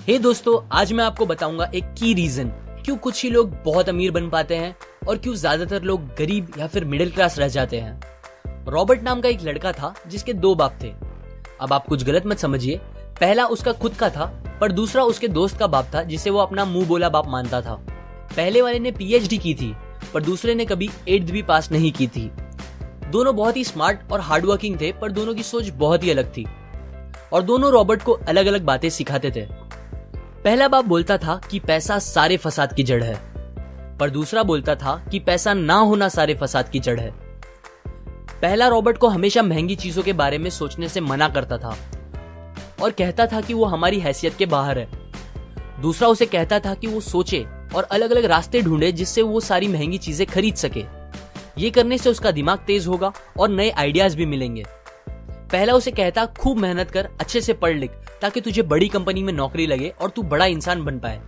हे दोस्तों, आज मैं आपको बताऊंगा एक की रीजन क्यों कुछ ही लोग बहुत अमीर बन पाते हैं और क्यों ज्यादातर लोग गरीब या फिर मिडिल क्लास रह जाते हैं। रॉबर्ट नाम का एक लड़का था जिसके दो बाप थे। अब आप कुछ गलत मत समझिए, पहला उसका खुद का था पर दूसरा उसके दोस्त का बाप था जिसे वो अपना मुंह बोला बाप मानता था। पहले वाले ने पीएचडी की थी पर दूसरे ने कभी 8th भी पास नहीं की थी। दोनों बहुत ही स्मार्ट और हार्डवर्किंग थे पर दोनों की सोच बहुत ही अलग थी और दोनों रॉबर्ट को अलग अलग बातें सिखाते थे। पहला बाप बोलता था कि पैसा सारे फसाद की जड़ है, पर दूसरा बोलता था कि पैसा ना होना सारे फसाद की जड़ है। पहला रॉबर्ट को हमेशा महंगी चीजों के बारे में सोचने से मना करता था और कहता था कि वो हमारी हैसियत के बाहर है। दूसरा उसे कहता था कि वो सोचे और अलग अलग रास्ते ढूंढे जिससे वो सारी महंगी चीजें खरीद सके। ये करने से उसका दिमाग तेज होगा और नए आइडियाज भी मिलेंगे। पहला उसे कहता खूब मेहनत कर, अच्छे से पढ़ लिख ताकि तुझे बड़ी कंपनी में नौकरी लगे और तू बड़ा इंसान बन पाए।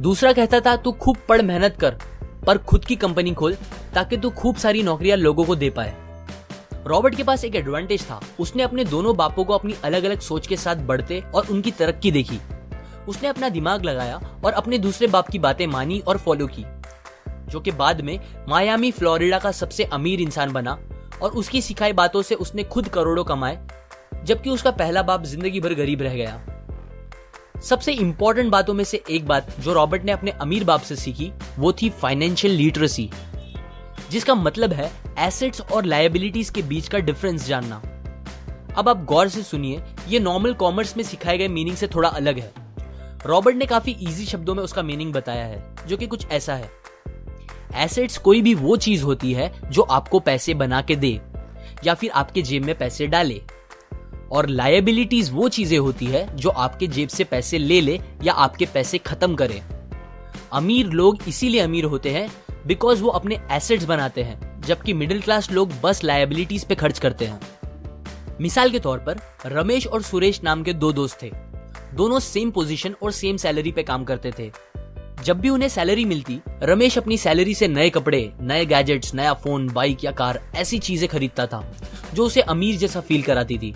दूसरा कहता था तू खूब पढ़ मेहनत कर पर खुद की कंपनी खोल ताकि तू खूब सारी नौकरियां लोगों को दे पाए। रॉबर्ट के पास एक एडवांटेज था, उसने अपने दोनों बापों को अपनी अलग अलग सोच के साथ बढ़ते और उनकी तरक्की देखी। उसने अपना दिमाग लगाया और अपने दूसरे बाप की बातें मानी और फॉलो की, जो कि बाद में मायामी फ्लोरिडा का सबसे अमीर इंसान बना और उसकी सिखाई बातों से उसने खुद करोड़ों कमाए, जबकि उसका पहला बाप जिंदगी भर गरीब रह गया। सबसे इंपॉर्टेंट बातों में से एक बात जो रॉबर्ट ने अपने अमीर बाप से सीखी वो थी फाइनेंशियल लिटरेसी, जिसका मतलब है एसेट्स और लायबिलिटीज के बीच का डिफरेंस जानना। अब आप गौर से सुनिए, ये नॉर्मल कॉमर्स में सिखाए गए मीनिंग से थोड़ा अलग है। रॉबर्ट ने काफी इजी शब्दों में उसका मीनिंग बताया है, जो कि कुछ ऐसा है। एसेट्स कोई भी वो चीज होती है जो आपको पैसे बना के दे या फिर आपके जेब में पैसे डाले, और लायबिलिटीज वो चीजें होती है जो आपके जेब से पैसे ले ले या आपके पैसे खत्म करे। अमीर लोग इसीलिए अमीर होते हैं बिकॉज वो अपने एसेट्स बनाते हैं, जबकि मिडिल क्लास लोग बस लायबिलिटीज पे खर्च करते हैं। मिसाल के तौर पर रमेश और सुरेश नाम के दो दोस्त थे। दोनों सेम पोजीशन और सेम सैलरी पे काम करते थे। जब भी उन्हें सैलरी मिलती, रमेश अपनी सैलरी से नए कपड़े, नए गैजेट्स, नया फोन, बाइक या कार ऐसी चीजें खरीदता था जो उसे अमीर जैसा फील कराती थी।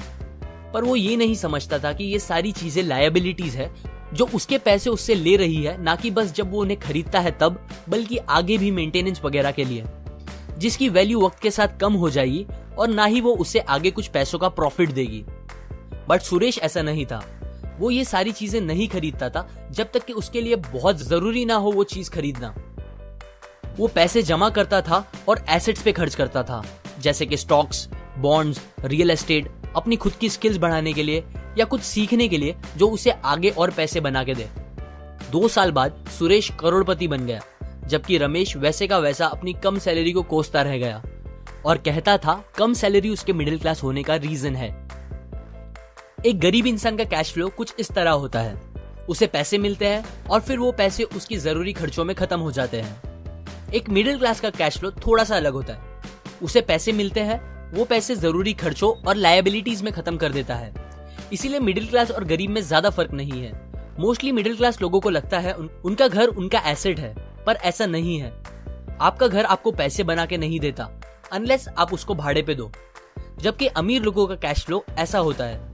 पर वो ये नहीं समझता था कि ये सारी चीजें लायबिलिटीज है जो उसके पैसे उससे ले रही है, ना कि बस जब वो उन्हें खरीदता है तब, बल्कि आगे भी मेंटेनेंस वगैरह के लिए, जिसकी वैल्यू वक्त के साथ कम हो जाएगी और ना ही वो उससे आगे कुछ पैसों का प्रॉफिट देगी। बट सुरेश ऐसा नहीं था। वो ये सारी चीजें नहीं खरीदता था जब तक कि उसके लिए बहुत जरूरी ना हो वो चीज खरीदना। वो पैसे जमा करता था और एसेट्स पे खर्च करता था, जैसे कि स्टॉक्स, बॉन्ड्स, रियल एस्टेट, अपनी खुद की स्किल्स बढ़ाने के लिए या कुछ सीखने के लिए जो उसे आगे और पैसे बना के दे। 2 साल बाद सुरेश करोड़पति बन गया, जबकि रमेश वैसे का वैसा अपनी कम सैलरी को कोसता रह गया और कहता था कम सैलरी उसके मिडिल क्लास होने का रीजन है। एक गरीब इंसान का कैश फ्लो कुछ इस तरह होता है, उसे पैसे मिलते हैं और फिर वो पैसे उसकी जरूरी खर्चों में खत्म हो जाते हैं। एक मिडिल क्लास का कैश फ्लो थोड़ा सा अलग होता है, उसे पैसे मिलते हैं, वो पैसे जरूरी खर्चों और लायबिलिटीज में खत्म कर देता है। इसीलिए मिडिल क्लास और गरीब में ज्यादा फर्क नहीं है। मोस्टली मिडिल क्लास लोगों को लगता है उनका घर उनका एसेट है, पर ऐसा नहीं है। आपका घर आपको पैसे बना के नहीं देता अनलेस आप उसको भाड़े पे दो, जबकि अमीर लोगों का कैश फ्लो ऐसा होता है।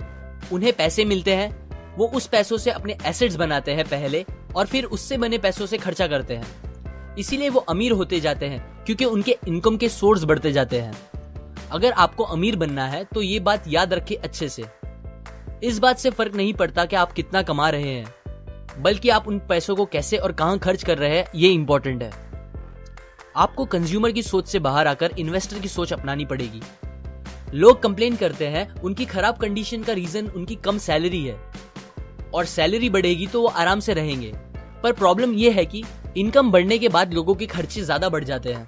उन्हें पैसे मिलते हैं, वो उस पैसों से अपने एसेट्स बनाते हैं पहले और फिर उससे बने पैसों से खर्चा करते हैं। इसीलिए वो अमीर होते जाते हैं क्योंकि उनके इनकम के सोर्स बढ़ते जाते हैं। अगर आपको अमीर बनना है तो ये बात याद रखें अच्छे से। इस बात से फर्क नहीं पड़ता कि आप कितना कमा रहे हैं, बल्कि आप उन पैसों को कैसे और कहां खर्च कर रहे हैं, ये इंपॉर्टेंट है। आपको कंज्यूमर की सोच से बाहर आकर इन्वेस्टर की सोच अपनानी पड़ेगी। लोग कंप्लेन करते हैं उनकी खराब कंडीशन का रीजन उनकी कम सैलरी है और सैलरी बढ़ेगी तो वो आराम से रहेंगे, पर प्रॉब्लम यह है कि इनकम बढ़ने के बाद लोगों के खर्चे ज्यादा बढ़ जाते हैं,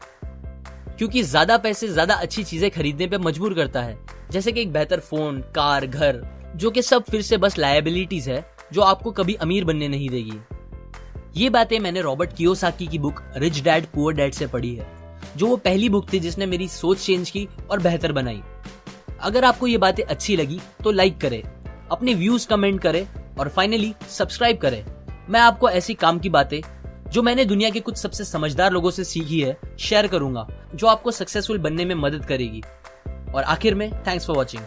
क्योंकि ज्यादा पैसे ज्यादा अच्छी चीजें खरीदने पे मजबूर करता है, जैसे कि एक बेहतर फोन, कार, घर, जो कि सब फिर से बस लायबिलिटीज है जो आपको कभी अमीर बनने नहीं देगी। ये बातें मैंने रॉबर्ट कियोसाकी की book rich dad poor dad से पढ़ी है, जो वो पहली बुक थी जिसने मेरी सोच चेंज की और बेहतर बनाई। अगर आपको ये बातें अच्छी लगी तो लाइक करें, अपने व्यूज कमेंट करें और फाइनली सब्सक्राइब करें। मैं आपको ऐसी काम की बातें जो मैंने दुनिया के कुछ सबसे समझदार लोगों से सीखी है शेयर करूंगा, जो आपको सक्सेसफुल बनने में मदद करेगी। और आखिर में थैंक्स फॉर वॉचिंग।